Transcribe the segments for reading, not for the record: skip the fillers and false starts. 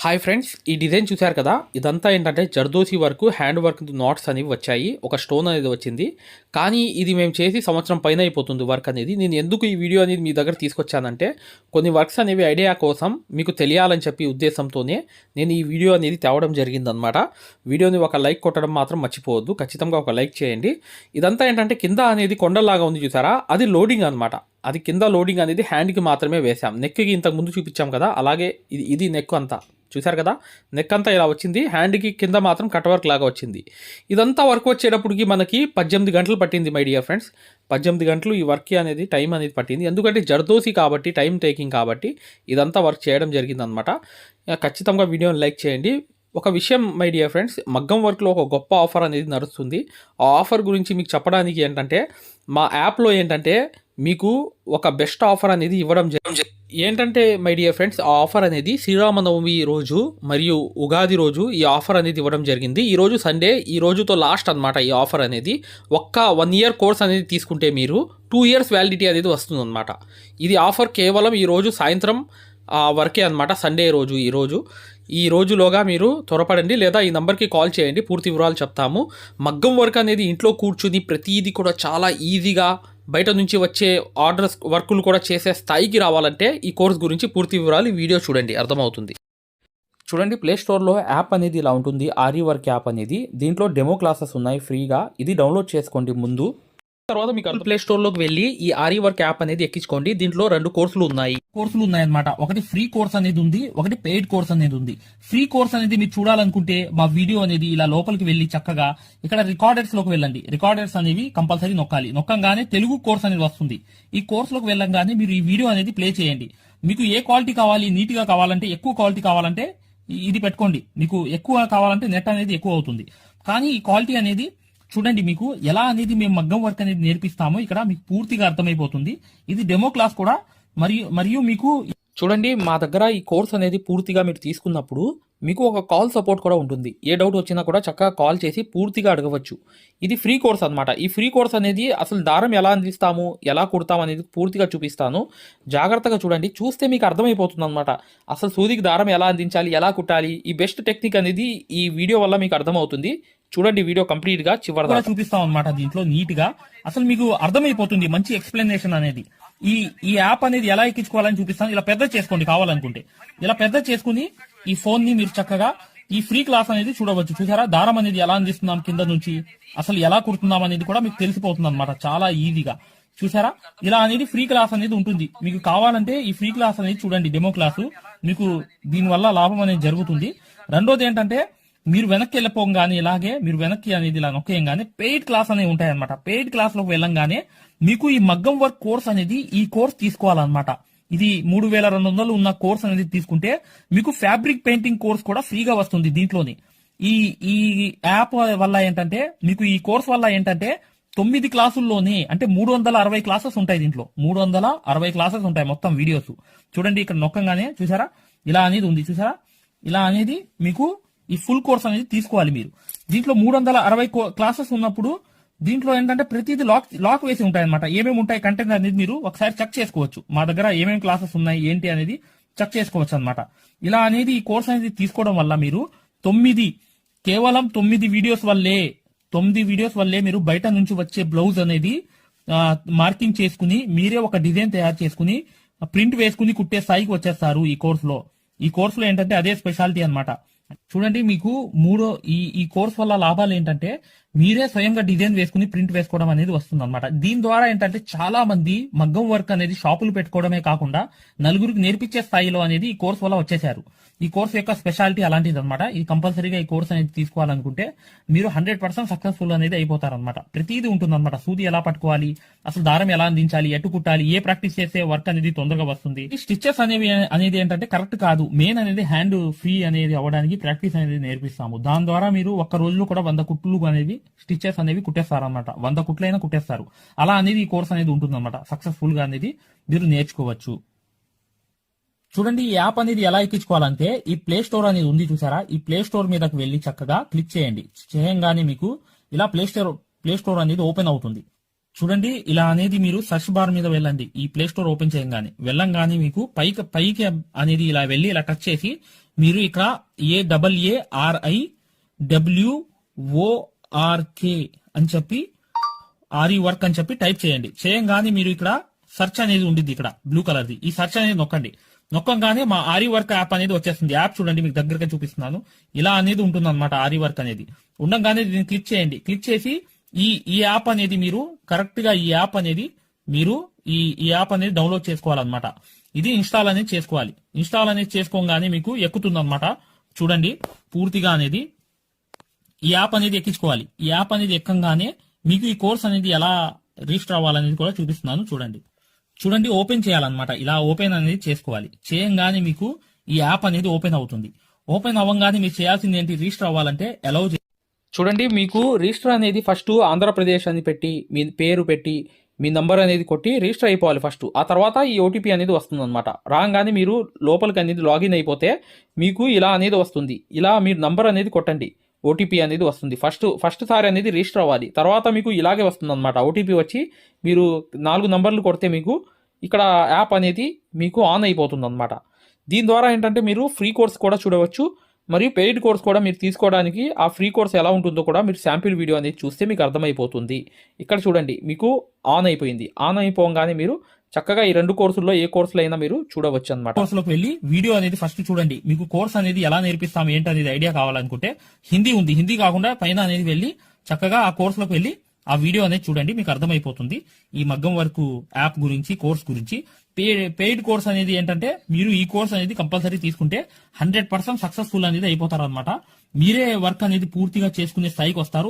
Hi friends, ఈ design చూశారు కదా. ఇదంతా ఏంటంటే zardozi work, hand work knots అనేవి వచ్చాయి. ఒక స్టోన్ అనేది వచ్చింది. కానీ ఇది మేము చేసి సంవత్సరం పైన అయిపోతుంది వర్క్ అనేది. నేను ఎందుకు ఈ వీడియో అనేది మీ దగ్గర తీసుకొచ్చానంటే కొన్ని వర్క్స్ అనేవి ఐడియా కోసం మీకు తెలియాలని చెప్పి ఉద్దేశంతోనే నేను ఈ వీడియో అనేది తేవడం జరిగిందనమాట. వీడియోని ఒక లైక్ కొట్టడం మాత్రం మర్చిపోవద్దు. ఖచ్చితంగా ఒక లైక్ చేయండి. ఇదంతా ఏంటంటే కింద అనేది కొండలాగా ఉంది చూసారా, అది లోడింగ్ అనమాట. అది కింద లోడింగ్ అనేది హ్యాండ్కి మాత్రమే వేసాం. నెక్కి ఇంతకు ముందు చూపించాం కదా, అలాగే ఇది నెక్ అంతా చూసారు కదా. నెక్ అంతా ఇలా వచ్చింది, హ్యాండ్కి కింద మాత్రం కట్ వర్క్ లాగా వచ్చింది. ఇదంతా వర్క్ వచ్చేటప్పటికి మనకి 18 గంటలు పట్టింది మై డియర్ ఫ్రెండ్స్. 18 గంటలు ఈ వర్క్ అనేది టైం అనేది పట్టింది. ఎందుకంటే జర్దోసి కాబట్టి, టైం టేకింగ్ కాబట్టి ఇదంతా వర్క్ చేయడం జరిగిందనమాట. ఖచ్చితంగా వీడియోని లైక్ చేయండి. ఒక విషయం మై డియర్ ఫ్రెండ్స్, మగ్గం వర్క్లో ఒక గొప్ప ఆఫర్ అనేది నడుస్తుంది. ఆ ఆఫర్ గురించి మీకు చెప్పడానికి ఏంటంటే, మా యాప్లో ఏంటంటే మీకు ఒక బెస్ట్ ఆఫర్ అనేది ఇవ్వడం ఏంటంటే మై డియర్ ఫ్రెండ్స్, ఆ ఆఫర్ అనేది శ్రీరామనవమి రోజు మరియు ఉగాది రోజు ఈ ఆఫర్ అనేది ఇవ్వడం జరిగింది. ఈ రోజు సండే, ఈ రోజుతో లాస్ట్ అనమాట ఈ ఆఫర్ అనేది. ఒక్క 1 ఇయర్ కోర్స్ అనేది తీసుకుంటే మీరు 2 ఇయర్స్ వ్యాలిడిటీ అనేది వస్తుందన్నమాట. ఇది ఆఫర్ కేవలం ఈ రోజు సాయంత్రం వరకే అనమాట. సండే రోజు ఈ రోజులోగా మీరు త్వరపడండి, లేదా ఈ నెంబర్కి కాల్ చేయండి, పూర్తి వివరాలు చెప్తాము. మగ్గం వర్క్ అనేది ఇంట్లో కూర్చుని ప్రతిదీ కూడా చాలా ఈజీగా బయట నుంచి వచ్చే ఆర్డర్స్ వర్కులు కూడా చేసే స్థాయికి రావాలంటే ఈ కోర్స్ గురించి పూర్తి వివరాలు ఈ వీడియో చూడండి, అర్థమవుతుంది. చూడండి, ప్లే స్టోర్లో యాప్ అనేది ఇలా ఉంటుంది. ఆర్యీ వర్క్ యాప్ అనేది. దీంట్లో డెమో క్లాసెస్ ఉన్నాయి ఫ్రీగా. ఇది డౌన్లోడ్ చేసుకోండి ముందు. తర్వాత మీకు ప్లే స్టోర్లోకి వెళ్ళి ఈ ఆర్యీ వర్క్ యాప్ అనేది ఎక్కించుకోండి. దీంట్లో 2 కోర్సులు ఉన్నాయన్నమాట. ఒకటి ఫ్రీ కోర్స్ అనేది ఉంది, ఒకటి పెయిడ్ కోర్స్ అనేది ఉంది. ఫ్రీ కోర్స్ అనేది మీరు చూడాలనుకుంటే మా వీడియో అనేది ఇలా లోపలికి వెళ్ళి చక్కగా ఇక్కడ రికార్డర్స్ లోకి వెళ్ళండి. రికార్డర్స్ అనేవి కంపల్సరీ నొక్కంగానే తెలుగు కోర్స్ అనేది వస్తుంది. ఈ కోర్స్ లోకి వెళ్ళంగానే మీరు ఈ వీడియో అనేది ప్లే చేయండి. మీకు ఏ క్వాలిటీ కావాలి, నీట్ గా కావాలంటే, ఎక్కువ క్వాలిటీ కావాలంటే ఇది పెట్టుకోండి. మీకు ఎక్కువ కావాలంటే నెట్ అనేది ఎక్కువ అవుతుంది. కానీ ఈ క్వాలిటీ అనేది చూడండి, మీకు ఎలా అనేది మేము మగ్గం వర్క్ అనేది నేర్పిస్తామో ఇక్కడ మీకు పూర్తిగా అర్థమైపోతుంది. ఇది డెమో క్లాస్ కూడా. మరియు మీకు చూడండి, మా దగ్గర ఈ కోర్స్ అనేది పూర్తిగా మీరు తీసుకున్నప్పుడు మీకు ఒక కాల్ సపోర్ట్ కూడా ఉంటుంది. ఏ డౌట్ వచ్చినా కూడా చక్కగా కాల్ చేసి పూర్తిగా అడగవచ్చు. ఇది ఫ్రీ కోర్స్ అనమాట. ఈ ఫ్రీ కోర్స్ అనేది అసలు దారం ఎలా అందిస్తాము, ఎలా కుడతాము అనేది పూర్తిగా చూపిస్తాను. జాగ్రత్తగా చూడండి, చూస్తే మీకు అర్థమైపోతుంది అనమాట. అసలు సూదికి దారం ఎలా అందించాలి, ఎలా కుట్టాలి, ఈ బెస్ట్ టెక్నిక్ అనేది ఈ వీడియో వల్ల మీకు అర్థమవుతుంది. చూడండి, వీడియో కంప్లీట్ గా చివరిగా చూపిస్తాం అనమాట. దీంట్లో నీట్ గా అసలు మీకు అర్థమైపోతుంది. మంచి ఎక్స్ప్లెనేషన్ అనేది. ఈ యాప్ అనేది ఎలా ఎక్కించుకోవాలని చూపిస్తాను. ఇలా పెద్ద చేసుకోండి కావాలనుకుంటే. ఇలా పెద్ద చేసుకుని ఈ ఫోన్ ని మీరు చక్కగా ఈ ఫ్రీ క్లాస్ అనేది చూడవచ్చు. చూసారా, దారం అనేది ఎలా అందిస్తున్నాం కింద నుంచి, అసలు ఎలా కుడుతున్నాం అనేది కూడా మీకు తెలిసిపోతుంది అనమాట చాలా ఈజీగా. చూసారా, ఇలా అనేది ఫ్రీ క్లాస్ అనేది ఉంటుంది. మీకు కావాలంటే ఈ ఫ్రీ క్లాస్ అనేది చూడండి, డెమో క్లాసు. మీకు దీనివల్ల లాభం అనేది జరుగుతుంది. రెండోది ఏంటంటే, మీరు వెనక్కి వెళ్ళిపోగానే ఇలాగే మీరు వెనక్కి అనేది ఇలా నొక్కేయంగానే పెయిడ్ క్లాస్ అనేవి ఉంటాయన్నమాట. పెయిడ్ క్లాస్ లోకి వెళ్ళంగానే మీకు ఈ మగ్గం వర్క్ కోర్స్ అనేది, ఈ కోర్స్ తీసుకోవాలన్నమాట. ఇది 3200 ఉన్న కోర్స్ అనేది తీసుకుంటే మీకు ఫ్యాబ్రిక్ పెయింటింగ్ కోర్స్ కూడా ఫ్రీగా వస్తుంది దీంట్లోని. ఈ యాప్ వల్ల ఏంటంటే, మీకు ఈ కోర్స్ వల్ల ఏంటంటే 9 క్లాసుల్లోనే అంటే 360 క్లాసెస్ ఉంటాయి. దీంట్లో 360 క్లాసెస్ ఉంటాయి మొత్తం వీడియోస్. చూడండి, ఇక్కడ నొక్కంగానే చూసారా ఇలా అనేది ఉంది. చూసారా, ఇలా అనేది మీకు ఈ ఫుల్ కోర్స్ అనేది తీసుకోవాలి మీరు. దీంట్లో 360 క్లాసెస్ ఉన్నప్పుడు దీంట్లో ఏంటంటే ప్రతిదీ లాక్ వేసి ఉంటాయి అనమాట. ఏమేమి ఉంటాయి కంటెంట్ అనేది మీరు ఒకసారి చెక్ చేసుకోవచ్చు. మా దగ్గర ఏమేమి క్లాసెస్ ఉన్నాయి ఏంటి అనేది చెక్ చేసుకోవచ్చు అనమాట. ఇలా అనేది ఈ కోర్స్ అనేది తీసుకోవడం వల్ల మీరు కేవలం 9 వీడియోస్ వల్లే మీరు బయట నుంచి వచ్చే బ్లౌజ్ అనేది మార్కింగ్ చేసుకుని మీరే ఒక డిజైన్ తయారు చేసుకుని ప్రింట్ వేసుకుని కుట్టే స్థాయికి వచ్చేస్తారు ఈ కోర్సులో. ఈ కోర్సులో ఏంటంటే అదే స్పెషాలిటీ అనమాట. చూడండి, మీకు ఈ కోర్స్ వల్ల లాభాలు ఏంటంటే, మీరే స్వయంగా డిజైన్ వేసుకుని ప్రింట్ వేసుకోవడం అనేది వస్తుంది అనమాట. దీని ద్వారా ఏంటంటే చాలా మంది మగ్గం వర్క్ అనేది షాపులు పెట్టుకోవడమే కాకుండా నలుగురికి నేర్పించే స్థాయిలో అనేది ఈ కోర్స్ వల్ల వచ్చేసారు. ఈ కోర్స్ యొక్క స్పెషాలిటీ అలాంటిది అనమాట. ఇది కంపల్సరీగా ఈ కోర్స్ అనేది తీసుకోవాలనుకుంటే మీరు 100% సక్సెస్ఫుల్ అనేది అయిపోతారనమాట. ప్రతిదీ ఉంటుందన్నమాట. సూది ఎలా పట్టుకోవాలి, అసలు దారం ఎలా అందించాలి, ఎటు కుట్టాలి, ఏ ప్రాక్టీస్ చేస్తే వర్క్ అనేది తొందరగా వస్తుంది. ఈ స్టిచెస్ అనేది ఏంటంటే కరెక్ట్ కాదు. మెయిన్ అనేది హ్యాండ్ ఫ్రీ అనేది అవ్వడానికి ప్రాక్టీస్ అనేది నేర్పిస్తాము. దాని ద్వారా మీరు ఒక్క రోజులో కూడా 100 కుట్లు అనేవి స్టిచెస్ అనేవి కుట్టేస్తారనమాట. 100 కుట్లైనా కుట్టేస్తారు. అలా అనేది ఈ కోర్స్ అనేది ఉంటుందన్నమాట. సక్సెస్ఫుల్ గా అనేది మీరు నేర్చుకోవచ్చు. చూడండి, ఈ యాప్ అనేది ఎలా ఎక్కించుకోవాలంటే, ఈ ప్లే స్టోర్ అనేది ఉంది చూసారా, ఈ ప్లే స్టోర్ మీదకి వెళ్ళి చక్కగా క్లిక్ చేయండి. చేయంగానే మీకు ఇలా ప్లే స్టోర్ అనేది ఓపెన్ అవుతుంది. చూడండి, ఇలా అనేది మీరు సర్చ్ బార్ మీద వెళ్ళండి. ఈ ప్లే స్టోర్ ఓపెన్ చేయంగానే వెళ్ళంగానే మీకు పైకి అనేది ఇలా వెళ్ళి ఇలా టచ్ చేసి మీరు ఇక్కడ AARIWORK అని చెప్పి ఆరి వర్క్ అని చెప్పి టైప్ చేయండి. చేయంగానే మీరు ఇక్కడ సెర్చ్ అనేది ఉండిద్ది, ఇక్కడ బ్లూ కలర్ది. ఈ సెర్చ్ అనేది నొక్కండి. నొక్కంగానే మా ఆరి వర్క్ యాప్ అనేది వచ్చేస్తుంది. యాప్ చూడండి, మీకు దగ్గరగా చూపిస్తున్నాను. ఇలా అనేది ఉంటుంది అనమాట ఆరి వర్క్ అనేది. ఉండగానే దీన్ని క్లిక్ చేయండి. క్లిక్ చేసి ఈ యాప్ అనేది మీరు కరెక్ట్ గా ఈ యాప్ అనేది డౌన్లోడ్ చేసుకోవాలన్నమాట. ఇది ఇన్స్టాల్ అనేది చేసుకోవాలి. ఇన్స్టాల్ అనేది చేసుకోగానే మీకు ఎక్కుతుంది అనమాట. చూడండి, పూర్తిగా అనేది ఈ యాప్ అనేది ఎక్కించుకోవాలి. ఈ యాప్ అనేది ఎక్కంగానే మీకు ఈ కోర్స్ అనేది ఎలా రిజిస్టర్ అవ్వాలనేది కూడా చూపిస్తున్నాను. చూడండి, ఓపెన్ చేయాలన్నమాట. ఇలా ఓపెన్ అనేది చేసుకోవాలి. చేయంగానే మీకు ఈ యాప్ అనేది ఓపెన్ అవుతుంది. ఓపెన్ అవ్వగానే మీరు చేయాల్సింది ఏంటి, రిజిస్టర్ అవ్వాలంటే అలౌ. చూడండి, మీకు రిజిస్టర్ అనేది ఫస్ట్ ఆంధ్రప్రదేశ్ అని పెట్టి మీ పేరు పెట్టి మీ నంబర్ అనేది కొట్టి రిజిస్టర్ అయిపోవాలి ఫస్ట్. ఆ తర్వాత ఈ ఓటీపీ అనేది వస్తుంది అనమాట. రాగానే మీరు లోపలికి అనేది లాగిన్ అయిపోతే మీకు ఇలా అనేది వస్తుంది. ఇలా మీరు నంబర్ అనేది కొట్టండి, ఓటీపీ అనేది వస్తుంది. ఫస్ట్ సారి అనేది రిజిస్టర్ అవ్వాలి. తర్వాత మీకు ఇలాగే వస్తుంది అనమాట. ఓటీపీ వచ్చి మీరు 4 నంబర్లు కొడితే మీకు ఇక్కడ యాప్ అనేది మీకు ఆన్ అయిపోతుంది అనమాట. దీని ద్వారా ఏంటంటే మీరు ఫ్రీ కోర్స్ కూడా చూడవచ్చు, మరియు పెయిడ్ కోర్స్ కూడా మీరు తీసుకోవడానికి ఆ ఫ్రీ కోర్స్ ఎలా ఉంటుందో కూడా మీరు శాంపిల్ వీడియో అనేది చూస్తే మీకు అర్థమైపోతుంది. ఇక్కడ చూడండి, మీకు ఆన్ అయిపోయింది. ఆన్ అయిపోగానే మీరు చక్కగా ఈ 2 కోర్సుల్లో ఏ కోర్సులో అయినా మీరు చూడవచ్చు అనమాట. కోర్సులోకి వెళ్ళి వీడియో అనేది ఫస్ట్ చూడండి. మీకు కోర్స్ అనేది ఎలా నేర్పిస్తాం ఏంటి అనేది ఐడియా కావాలనుకుంటే హిందీ ఉంది. హిందీ కాకుండా పైన అనేది వెళ్ళి చక్కగా ఆ కోర్సులోకి వెళ్ళి ఆ వీడియో అనేది చూడండి, మీకు అర్థమైపోతుంది ఈ మగ్గం వరకు యాప్ గురించి, కోర్స్ గురించి. పెయిడ్ కోర్స్ అనేది ఏంటంటే మీరు ఈ కోర్స్ అనేది కంపల్సరీ తీసుకుంటే 100% సక్సెస్ఫుల్ అనేది అయిపోతారు అనమాట. మీరే వర్క్ అనేది పూర్తిగా చేసుకునే స్థాయికి వస్తారు.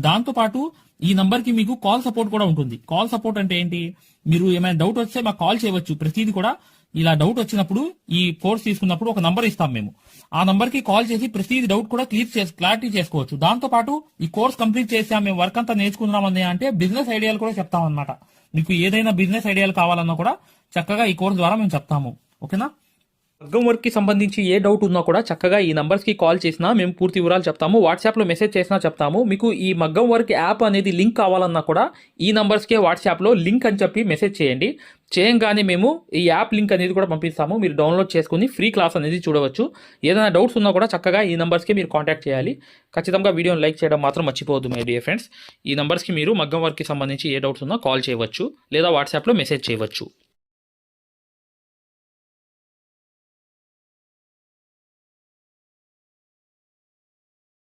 దాంతో పాటు ఈ నంబర్ కి మీకు కాల్ సపోర్ట్ కూడా ఉంటుంది. కాల్ సపోర్ట్ అంటే ఏంటి, మీరు ఏమైనా డౌట్ వస్తే మాకు కాల్ చేయవచ్చు. ప్రతిదీ కూడా ఇలా డౌట్ వచ్చినప్పుడు ఈ కోర్స్ తీసుకున్నప్పుడు ఒక నంబర్ ఇస్తాం మేము. ఆ నంబర్ కి కాల్ చేసి ప్రతిదీ డౌట్ కూడా క్లారిటీ చేసుకోవచ్చు. దాంతో పాటు ఈ కోర్స్ కంప్లీట్ చేసాం, మేము వర్క్ అంతా నేర్చుకున్నామని అంటే బిజినెస్ ఐడియాలు కూడా చెప్తాం అనమాట. మీకు ఏదైనా బిజినెస్ ఐడియాలు కావాలన్నా కూడా చక్కగా ఈ కోర్స్ ద్వారా మేము చెప్తాము. ఓకేనా? మగ్గం వర్క్కి సంబంధించి ఏ డౌట్ ఉన్నా కూడా చక్కగా ఈ నంబర్స్కి కాల్ చేసినా మేము పూర్తి వివరాలు చెప్తాము. వాట్సాప్లో మెసేజ్ చేసినా చెప్తాము. మీకు ఈ మగ్గం వర్క్ యాప్ అనేది లింక్ కావాలన్నా కూడా ఈ నంబర్స్కే వాట్సాప్లో లింక్ అని చెప్పి మెసేజ్ చేయండి. చేయంగానే మేము ఈ యాప్ లింక్ అనేది కూడా పంపిస్తాము. మీరు డౌన్లోడ్ చేసుకుని ఫ్రీ క్లాస్ అనేది చూడవచ్చు. ఏదైనా డౌట్స్ ఉన్నా కూడా చక్కగా ఈ నంబర్స్కి మీరు కాంటాక్ట్ చేయాలి. ఖచ్చితంగా వీడియోని లైక్ చేయడం మాత్రం మర్చిపోవద్దు మై డియర్ ఫ్రెండ్స్. ఈ నంబర్స్కి మీరు మగ్గం వర్క్కి సంబంధించి ఏ డౌట్స్ ఉన్నా కాల్ చేయవచ్చు లేదా వాట్సాప్లో మెసేజ్ చేయవచ్చు.